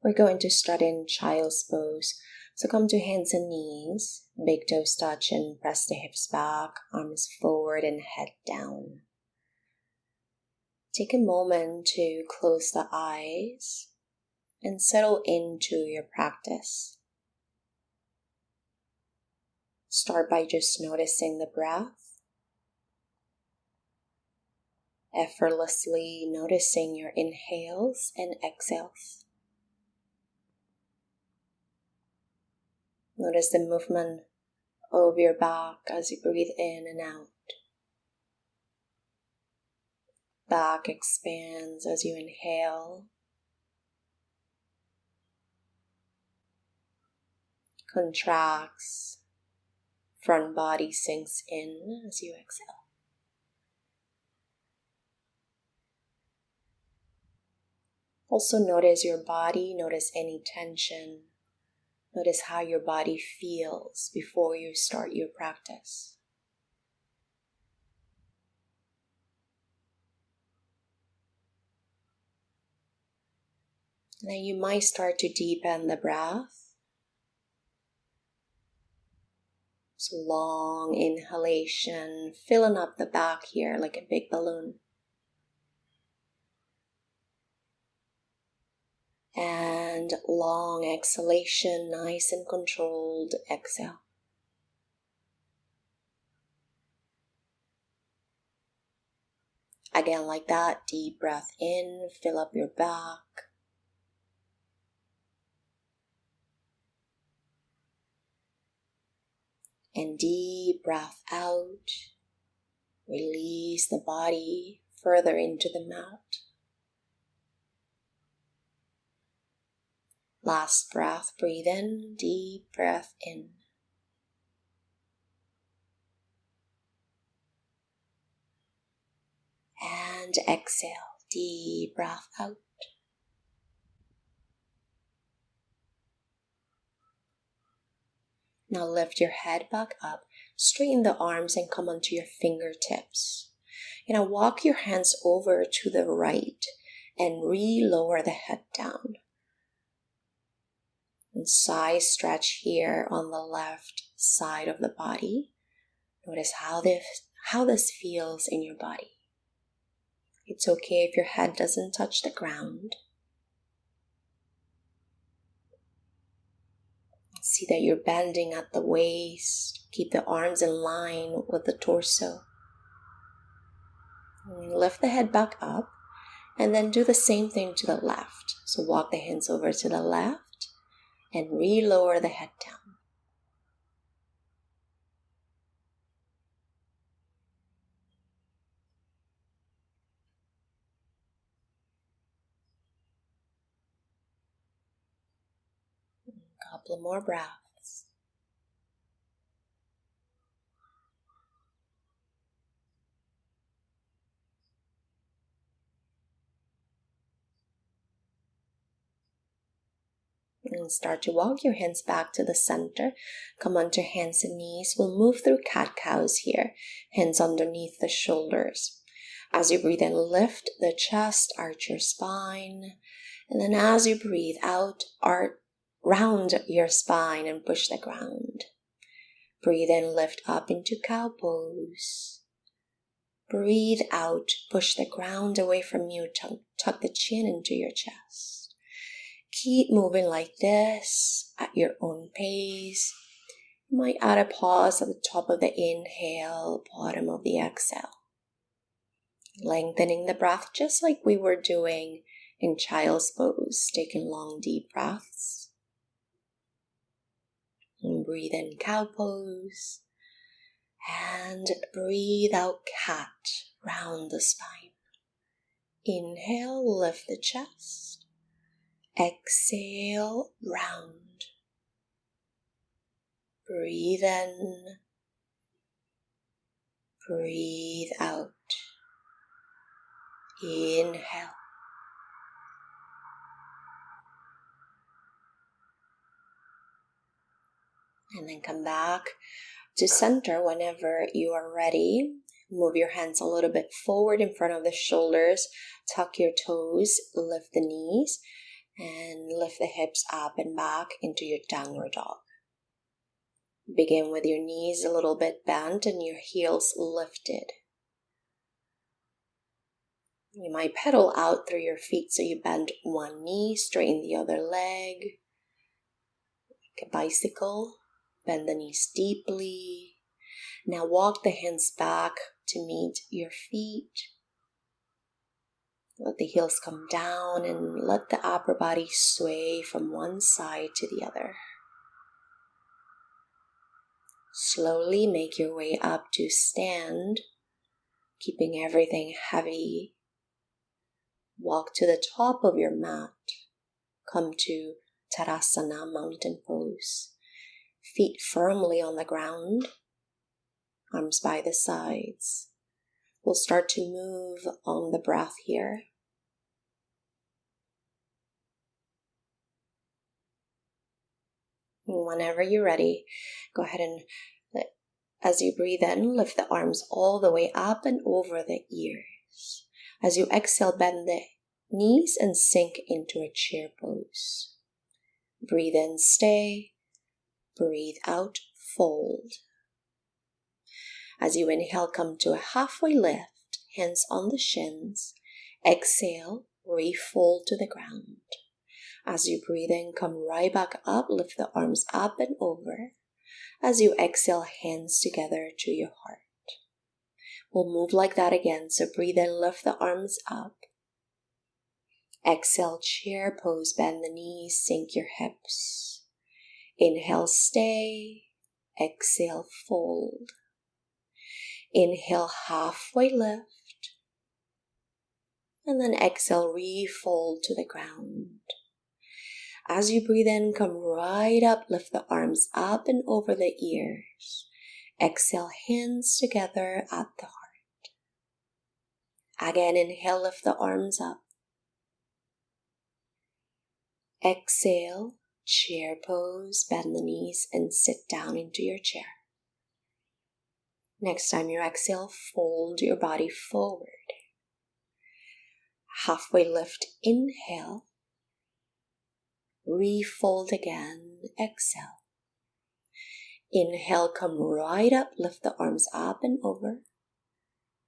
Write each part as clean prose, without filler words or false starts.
We're going to start in child's pose. So come to hands and knees, big toes touch and press the hips back, arms forward and head down. Take a moment to close the eyes and settle into your practice. Start by just noticing the breath, effortlessly noticing your inhales and exhales. Notice the movement of your back as you breathe in and out. Back expands as you inhale. Contracts. Front body sinks in as you exhale. Also notice your body, notice any tension. Notice how your body feels before you start your practice. Now you might start to deepen the breath. So long inhalation, filling up the back here like a big balloon. And long exhalation, nice and controlled exhale. Again, like that, deep breath in, fill up your back. And deep breath out. Release the body further into the mat. Last breath, breathe in, deep breath in. And exhale, deep breath out. Now lift your head back up, straighten the arms and come onto your fingertips. Now walk your hands over to the right and re-lower the head down. And side stretch here on the left side of the body. Notice how this feels in your body. It's okay if your head doesn't touch the ground. See that you're bending at the waist. Keep the arms in line with the torso. And lift the head back up and then do the same thing to the left. So walk the hands over to the left and re-lower the head down. A couple more breaths. And start to walk your hands back to the center. Come onto hands and knees. We'll move through cat-cows here. Hands underneath the shoulders. As you breathe in, lift the chest, arch your spine. And then as you breathe out, round your spine and push the ground. Breathe in, lift up into cow pose. Breathe out, push the ground away from you, tuck the chin into your chest. Keep moving like this at your own pace. You might add a pause at the top of the inhale, bottom of the exhale. Lengthening the breath just like we were doing in child's pose, taking long deep breaths. And breathe in cow pose. And breathe out cat, round the spine. Inhale, lift the chest. Exhale, round. Breathe in. Breathe out. Inhale. And then come back to center whenever you are ready. Move your hands a little bit forward in front of the shoulders. Tuck your toes, lift the knees. And lift the hips up and back into your downward dog. Begin with your knees a little bit bent and your heels lifted. You might pedal out through your feet so you bend one knee, straighten the other leg. Like a bicycle, bend the knees deeply. Now walk the hands back to meet your feet. Let the heels come down and let the upper body sway from one side to the other. Slowly make your way up to stand, keeping everything heavy. Walk to the top of your mat. Come to Tadasana, mountain pose. Feet firmly on the ground, arms by the sides. We'll start to move on the breath here. Whenever you're ready, go ahead and, as you breathe in, lift the arms all the way up and over the ears. As you exhale, bend the knees and sink into a chair pose. Breathe in, stay. Breathe out, fold. As you inhale, come to a halfway lift, hands on the shins. Exhale, refold to the ground. As you breathe in, come right back up, lift the arms up and over. As you exhale, hands together to your heart. We'll move like that again, so breathe in, lift the arms up. Exhale, chair pose, bend the knees, sink your hips. Inhale, stay. Exhale, fold. Inhale, halfway lift. And then exhale, refold to the ground. As you breathe in, come right up, lift the arms up and over the ears. Exhale, hands together at the heart. Again, inhale, lift the arms up. Exhale, chair pose, bend the knees and sit down into your chair. Next time you exhale, fold your body forward. Halfway lift, inhale. Refold again, exhale. Inhale, come right up, lift the arms up and over.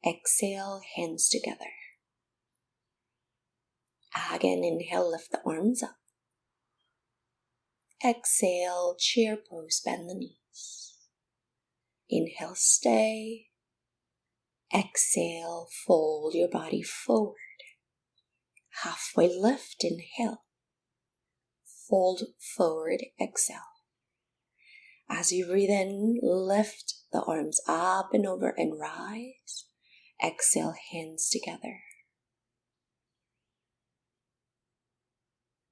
Exhale, hands together. Again, inhale, lift the arms up. Exhale, chair pose, bend the knees. Inhale, stay. Exhale, fold your body forward. Halfway lift, inhale. Fold forward, exhale. As you breathe in, lift the arms up and over and rise. Exhale, hands together.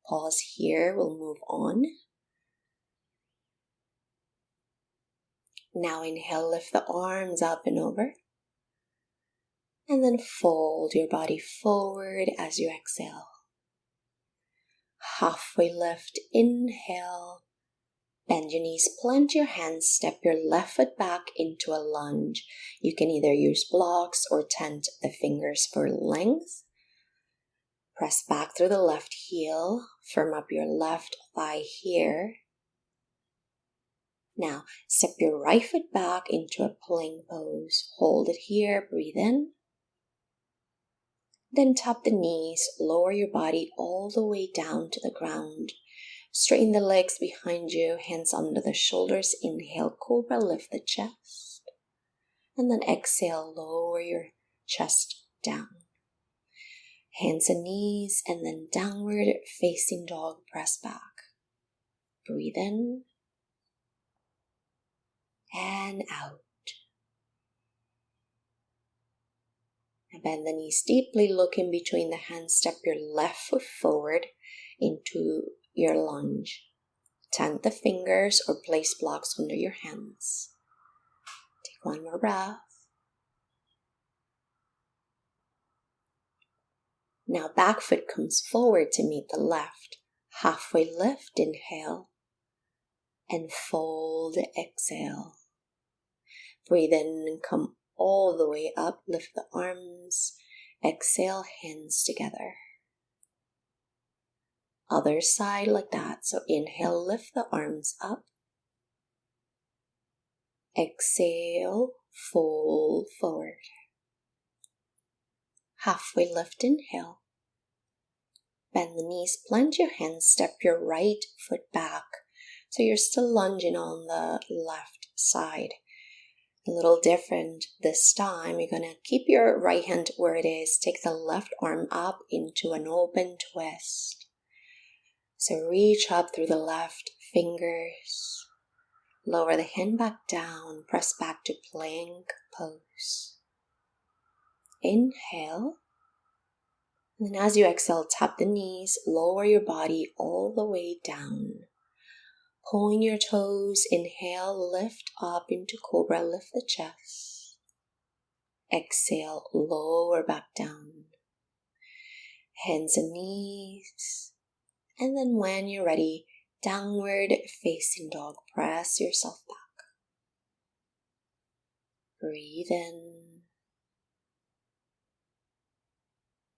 Pause here, we'll move on. Now inhale, lift the arms up and over. And then fold your body forward as you exhale. Halfway lift, inhale. Bend your knees, plant your hands, step your left foot back into a lunge. You can either use blocks or tent the fingers for length. Press back through the left heel, firm up your left thigh here. Now, step your right foot back into a plank pose. Hold it here, breathe in. Then tap the knees, lower your body all the way down to the ground. Straighten the legs behind you, hands under the shoulders. Inhale, cobra, lift the chest. And then exhale, lower your chest down. Hands and knees, and then downward facing dog, press back. Breathe in. And out. Now bend the knees deeply, look in between the hands, step your left foot forward into your lunge. Tent the fingers or place blocks under your hands. Take one more breath. Now back foot comes forward to meet the left. Halfway lift, inhale. And fold, exhale. Breathe in and come all the way up, lift the arms. Exhale, hands together. Other side like that. So inhale, lift the arms up. Exhale, fold forward. Halfway lift, inhale. Bend the knees, plant your hands, step your right foot back. So you're still lunging on the left side. A little different this time. You're going to keep your right hand where it is. Take the left arm up into an open twist. So reach up through the left fingers. Lower the hand back down. Press back to plank pose. Inhale. And then as you exhale, tap the knees. Lower your body all the way down. Point your toes. Inhale, lift up into cobra. Lift the chest. Exhale, lower back down. Hands and knees. And then when you're ready, downward facing dog. Press yourself back. Breathe in.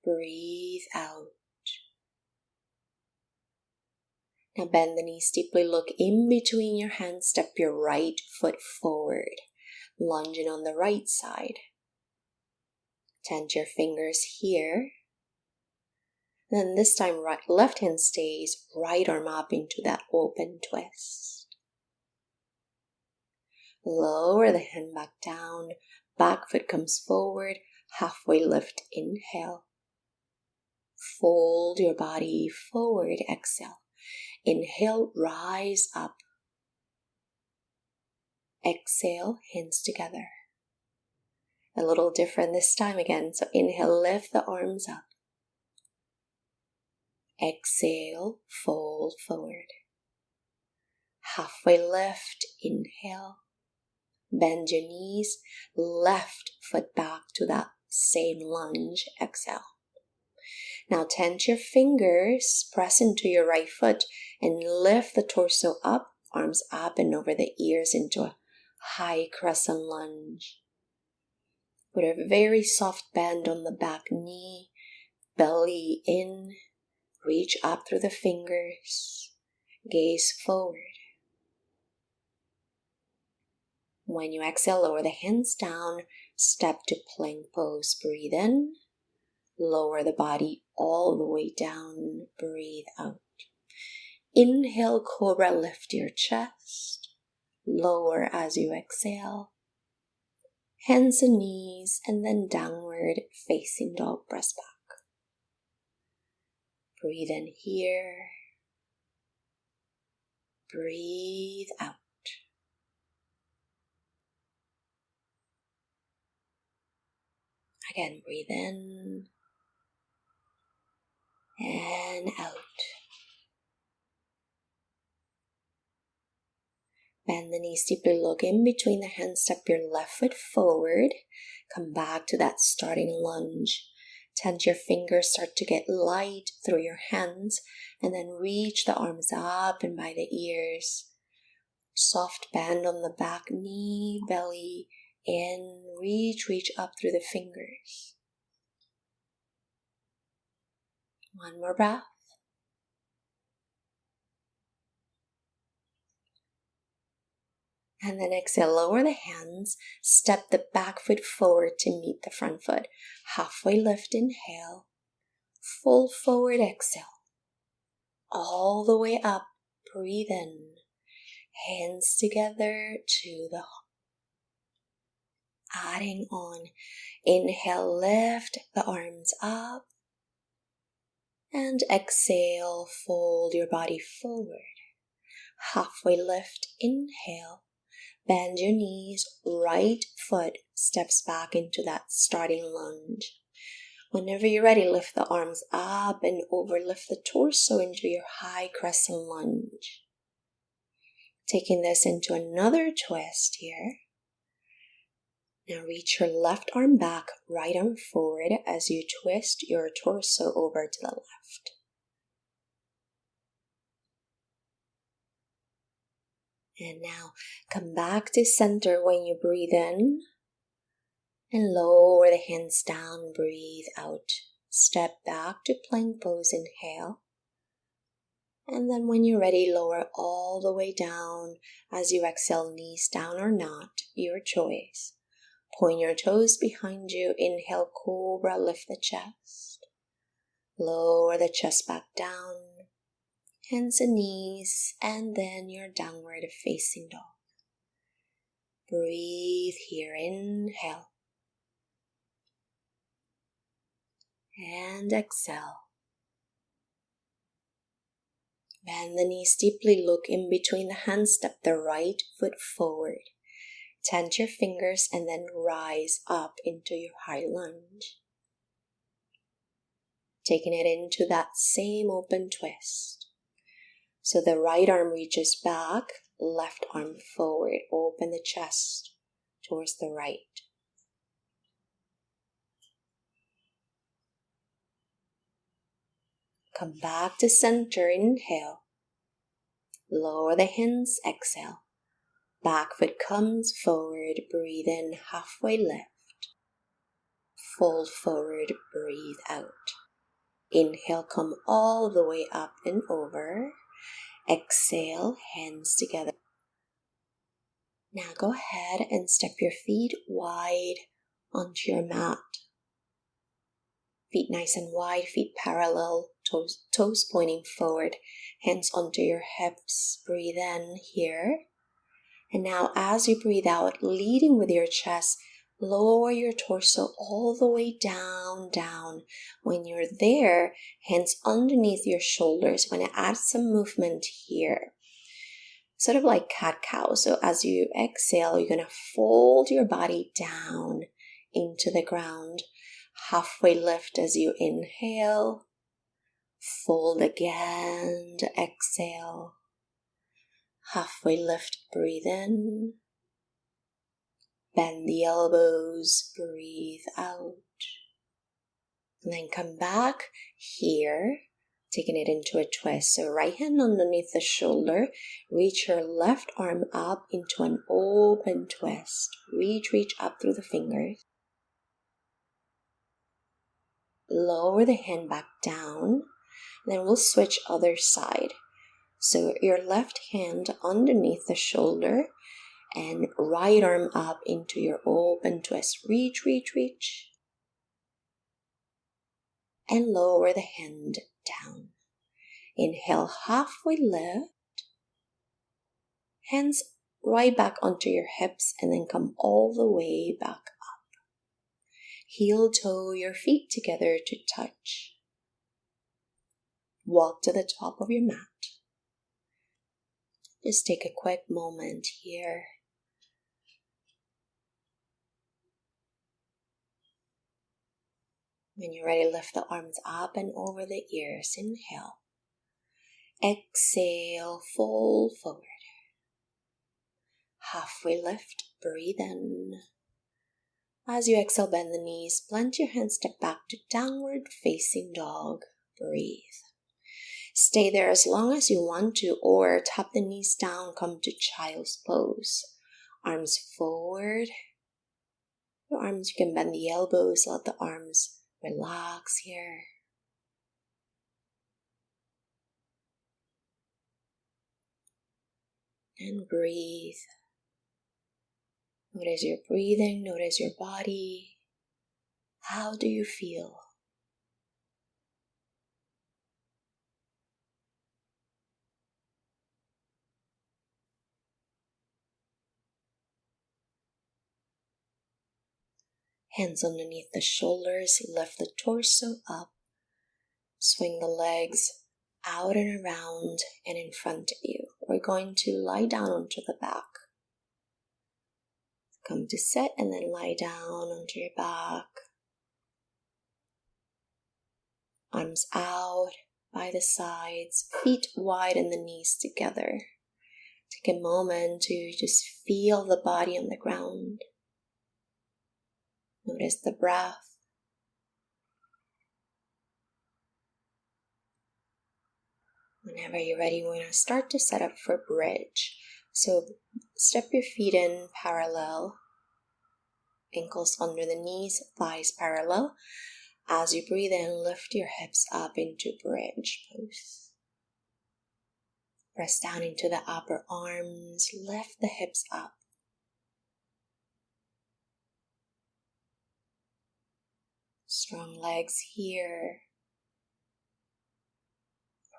Breathe out. Now bend the knees deeply. Look in between your hands. Step your right foot forward. Lunging on the right side. Tent your fingers here. Then this time, left hand stays, right arm up into that open twist. Lower the hand back down, back foot comes forward, halfway lift, inhale. Fold your body forward, exhale. Inhale, rise up. Exhale, hands together. A little different this time again, so inhale, lift the arms up. Exhale, fold forward. Halfway lift, inhale. Bend your knees, left foot back to that same lunge, exhale. Now tent your fingers, press into your right foot and lift the torso up, arms up and over the ears into a high crescent lunge. Put a very soft bend on the back knee, belly in. Reach up through the fingers, gaze forward. When you exhale, lower the hands down, step to plank pose. Breathe in, lower the body all the way down, breathe out. Inhale, cobra, lift your chest, lower as you exhale. Hands and knees, and then downward facing dog, press back. Breathe in here. Breathe out. Again, breathe in and out. Bend the knees deeply, look in between the hands, step your left foot forward. Come back to that starting lunge. Tent your fingers, start to get light through your hands, and then reach the arms up and by the ears. Soft bend on the back knee, belly in, reach up through the fingers. One more breath. And then exhale, lower the hands, step the back foot forward to meet the front foot. Halfway lift, inhale, fold forward, exhale. All the way up, breathe in, hands together to the heart. Adding on, inhale, lift the arms up. And exhale, fold your body forward. Halfway lift, inhale. Bend your knees, right foot steps back into that starting lunge. Whenever you're ready, lift the arms up and over, lift the torso into your high crescent lunge. Taking this into another twist here. Now reach your left arm back, right arm forward as you twist your torso over to the left. And now come back to center when you breathe in. And lower the hands down, breathe out. Step back to plank pose, inhale. And then when you're ready, lower all the way down. As you exhale, knees down or not, your choice. Point your toes behind you. Inhale, cobra, lift the chest. Lower the chest back down. Hands and knees, and then your downward facing dog. Breathe here, inhale. And exhale. Bend the knees deeply, look in between the hands, step the right foot forward. Tense your fingers and then rise up into your high lunge. Taking it into that same open twist. So the right arm reaches back, left arm forward. Open the chest towards the right. Come back to center, inhale. Lower the hands, exhale. Back foot comes forward, breathe in, halfway lift. Fold forward, breathe out. Inhale, come all the way up and over. Exhale, hands together. Now go ahead and step your feet wide onto your mat. Feet nice and wide, feet parallel, toes pointing forward, hands onto your hips. Breathe in here. And now as you breathe out, leading with your chest, lower your torso all the way down. When you're there, hands underneath your shoulders. We're going to add some movement here. Sort of like cat-cow. So as you exhale, you're going to fold your body down into the ground. Halfway lift as you inhale. Fold again, exhale. Halfway lift, breathe in. Bend the elbows, breathe out. And then come back here, taking it into a twist. So right hand underneath the shoulder, reach your left arm up into an open twist. Reach up through the fingers. Lower the hand back down. Then we'll switch other side. So your left hand underneath the shoulder and right arm up into your open twist. Reach. And lower the hand down. Inhale, halfway lift. Hands right back onto your hips and then come all the way back up. Heel toe your feet together to touch. Walk to the top of your mat. Just take a quick moment here. When you're ready, lift the arms up and over the ears. Inhale. Exhale, fold forward. Halfway lift, breathe in. As you exhale, bend the knees, plant your hands, step back to downward facing dog. Breathe. Stay there as long as you want to, or tap the knees down, come to child's pose. Arms forward. Your arms, you can bend the elbows, let the arms relax here. And breathe. Notice your breathing, notice your body. How do you feel? Hands underneath the shoulders, lift the torso up. Swing the legs out and around and in front of you. We're going to lie down onto the back. Come to sit and then lie down onto your back. Arms out by the sides, feet wide and the knees together. Take a moment to just feel the body on the ground. Notice the breath. Whenever you're ready, we're going to start to set up for bridge. So step your feet in parallel, ankles under the knees, thighs parallel. As you breathe in, lift your hips up into bridge pose. Press down into the upper arms, lift the hips up. Strong legs here.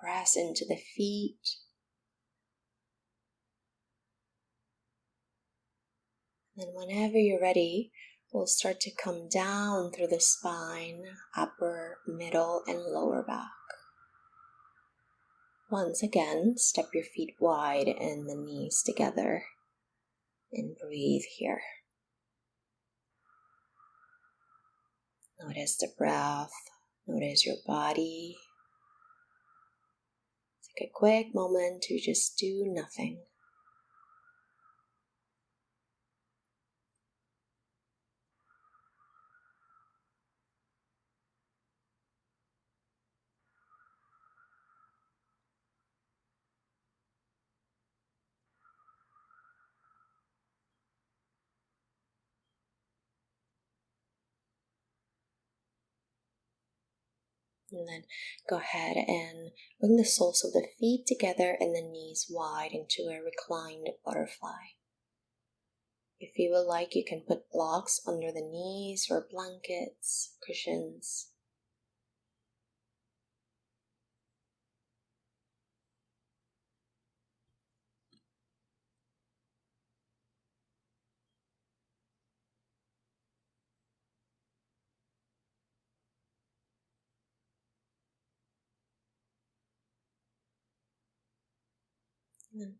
Press into the feet. Then whenever you're ready, we'll start to come down through the spine, upper, middle, and lower back. Once again, step your feet wide and the knees together and breathe here. Notice the breath, notice your body. Take a quick moment to just do nothing. And then go ahead and bring the soles of the feet together and the knees wide into a reclined butterfly. If you would like, you can put blocks under the knees or blankets, cushions. And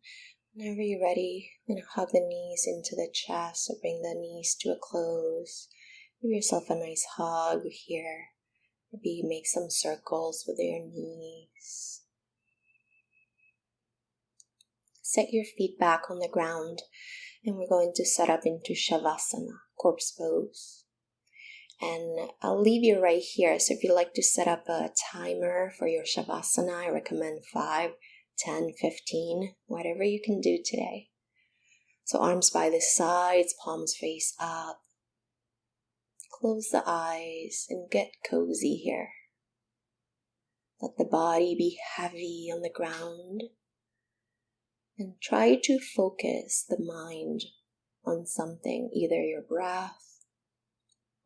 whenever you're ready, I'm going to hug the knees into the chest, so bring the knees to a close. Give yourself a nice hug here. Maybe make some circles with your knees. Set your feet back on the ground, and we're going to set up into Shavasana, corpse pose. And I'll leave you right here. So if you'd like to set up a timer for your Shavasana, I recommend 5, 10, 15, whatever you can do today. So arms by the sides, palms face up. Close the eyes and get cozy here. Let the body be heavy on the ground. And try to focus the mind on something, either your breath,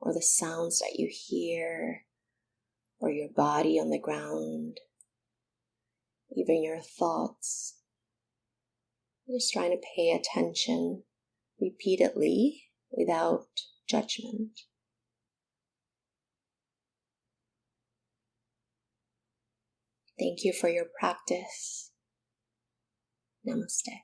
or the sounds that you hear, or your body on the ground, even your thoughts. Just trying to pay attention repeatedly without judgment. Thank you for your practice. Namaste.